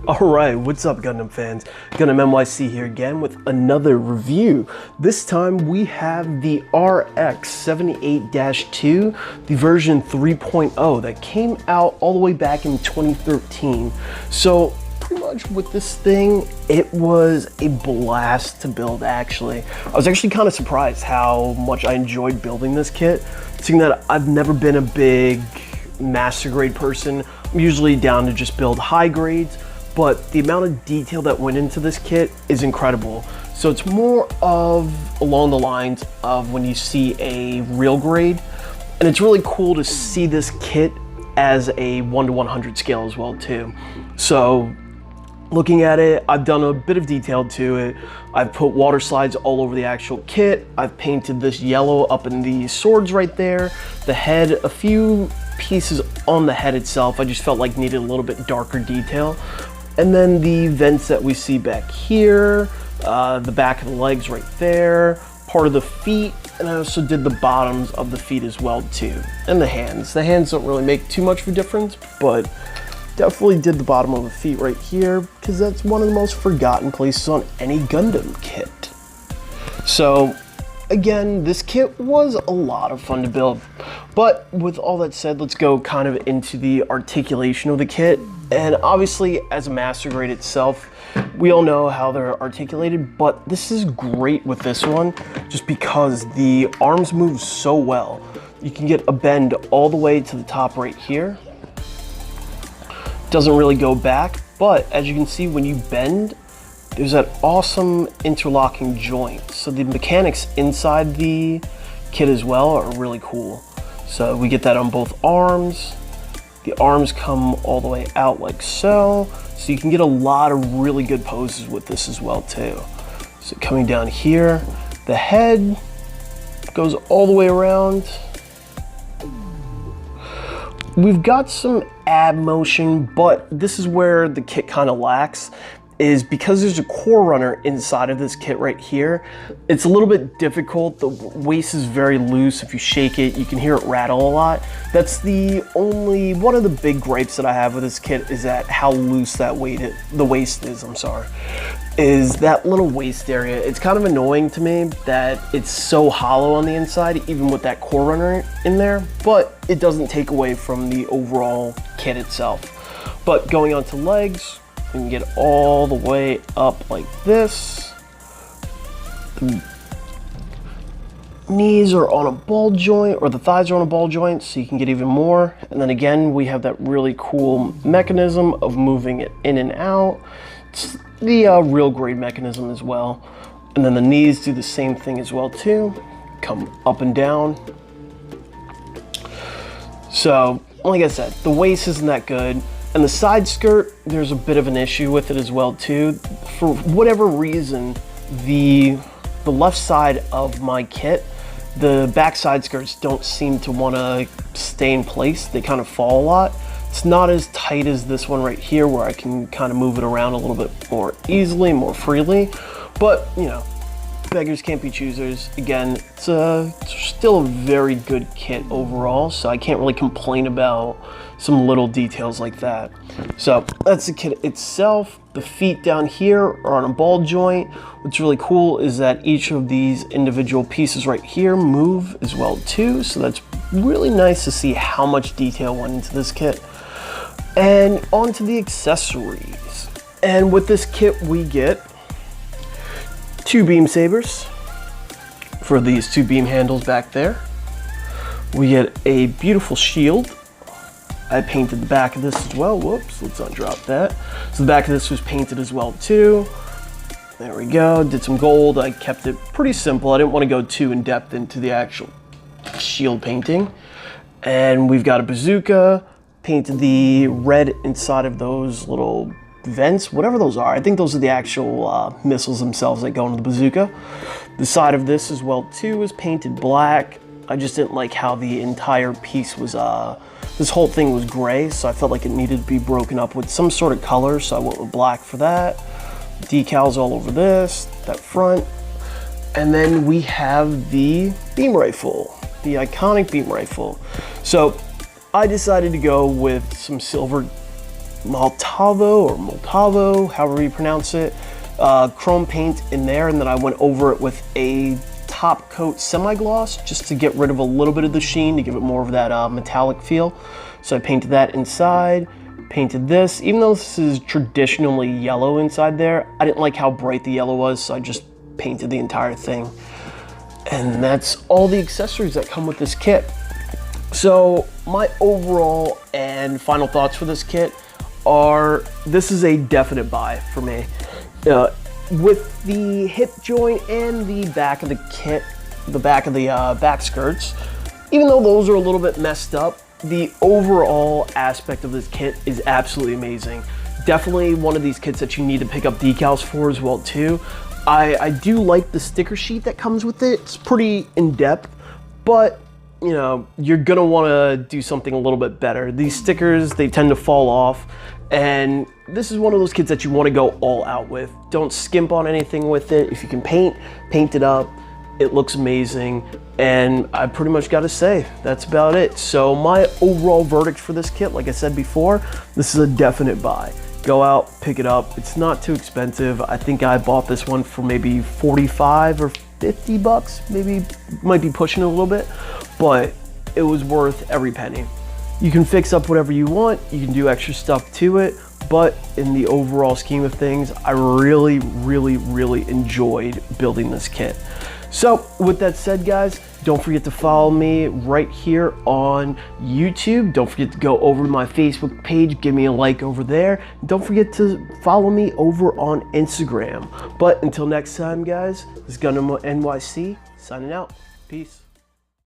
Alright, what's up Gundam fans? Gundam NYC here again with another review. This time we have the Rx78-2, the version 3.0 that came out all the way back in 2013. So pretty much with this thing, it was a blast to build actually. I was actually kind of surprised how much I enjoyed building this kit, seeing that I've never been a big master grade person. I'm usually down to just build high grades. But the amount of detail that went into this kit is incredible. So it's more of along the lines of when you see a real grade. And it's really cool to see this kit as a 1 to 100 scale as well too. So looking at it, I've done a bit of detail to it. I've put water slides all over the actual kit. I've painted this yellow up in the swords right there. The head, a few pieces on the head itself, I just felt like needed a little bit darker detail. And then the vents that we see back here, the back of the legs right there, part of the feet, and I also did the bottoms of the feet as well too, and the hands. The hands don't really make too much of a difference, but definitely did the bottom of the feet right here because that's one of the most forgotten places on any Gundam kit. So again, this kit was a lot of fun to build. But with all that said, let's go kind of into the articulation of the kit. And obviously, as a master grade itself, we all know how they're articulated, but this is great with this one, just because the arms move so well. You can get a bend all the way to the top right here. Doesn't really go back, but as you can see, when you bend, there's that awesome interlocking joint. So the mechanics inside the kit as well are really cool. So we get that on both arms. The arms come all the way out like so. So you can get a lot of really good poses with this as well too. So coming down here, the head goes all the way around. We've got some ab motion, but this is where the kit kind of lacks, is because there's a core runner inside of this kit right here. It's a little bit difficult. The waist is very loose. If you shake it, you can hear it rattle a lot. That's one of the big gripes that I have with this kit, is that how loose the waist is, is that little waist area. It's kind of annoying to me that it's so hollow on the inside, even with that core runner in there, but it doesn't take away from the overall kit itself. But going on to legs, you can get all the way up like this. The knees are on a ball joint, or the thighs are on a ball joint, so you can get even more. And then again, we have that really cool mechanism of moving it in and out. It's the real grade mechanism as well. And then the knees do the same thing as well too. Come up and down. So, like I said, the waist isn't that good. And the side skirt, there's a bit of an issue with it as well too. For whatever reason, the left side of my kit, the back side skirts don't seem to want to stay in place. They kind of fall a lot. It's not as tight as this one right here, where I can kind of move it around a little bit more easily, more freely. But, you know, beggars can't be choosers. Again, it's still a very good kit overall, so I can't really complain about some little details like that. So that's the kit itself. The feet down here are on a ball joint. What's really cool is that each of these individual pieces right here move as well too, so that's really nice to see how much detail went into this kit. And on to the accessories. And with this kit we get 2 beam sabers for these 2 beam handles back there. We get a beautiful shield. I painted the back of this as well. Whoops, let's undrop that. So the back of this was painted as well too. There we go, did some gold. I kept it pretty simple. I didn't want to go too in depth into the actual shield painting. And we've got a bazooka, painted the red inside of those little vents, whatever those are. I think those are the actual missiles themselves that go into the bazooka. The side of this as well too is painted black. I just didn't like how the entire piece was, this whole thing was gray, so I felt like it needed to be broken up with some sort of color, so I went with black for that. Decals all over this, that front. And then we have the beam rifle, the iconic beam rifle. So I decided to go with some silver Moltavo, however you pronounce it, chrome paint in there, and then I went over it with a top coat semi-gloss just to get rid of a little bit of the sheen, to give it more of that metallic feel. So I painted that inside, painted this. Even though this is traditionally yellow inside there, I didn't like how bright the yellow was, so I just painted the entire thing. And that's all the accessories that come with this kit. So my overall and final thoughts for this kit are, this is a definite buy for me. With the hip joint and the back of the kit, the back of the back skirts, even though those are a little bit messed up, the overall aspect of this kit is absolutely amazing. Definitely one of these kits that you need to pick up decals for as well too. I do like the sticker sheet that comes with it. It's pretty in-depth, but you know, you're gonna wanna do something a little bit better. These stickers, they tend to fall off, and this is one of those kits that you wanna go all out with. Don't skimp on anything with it. If you can paint it up. It looks amazing, and I pretty much gotta say, that's about it. So my overall verdict for this kit, like I said before, this is a definite buy. Go out, pick it up. It's not too expensive. I think I bought this one for maybe 45 or 50 bucks, maybe, might be pushing it a little bit, but it was worth every penny. You can fix up whatever you want, you can do extra stuff to it, but in the overall scheme of things, I really, really, really enjoyed building this kit. So with that said, guys, don't forget to follow me right here on YouTube. Don't forget to go over to my Facebook page, give me a like over there. Don't forget to follow me over on Instagram. But until next time, guys, this is Gundam NYC signing out. Peace.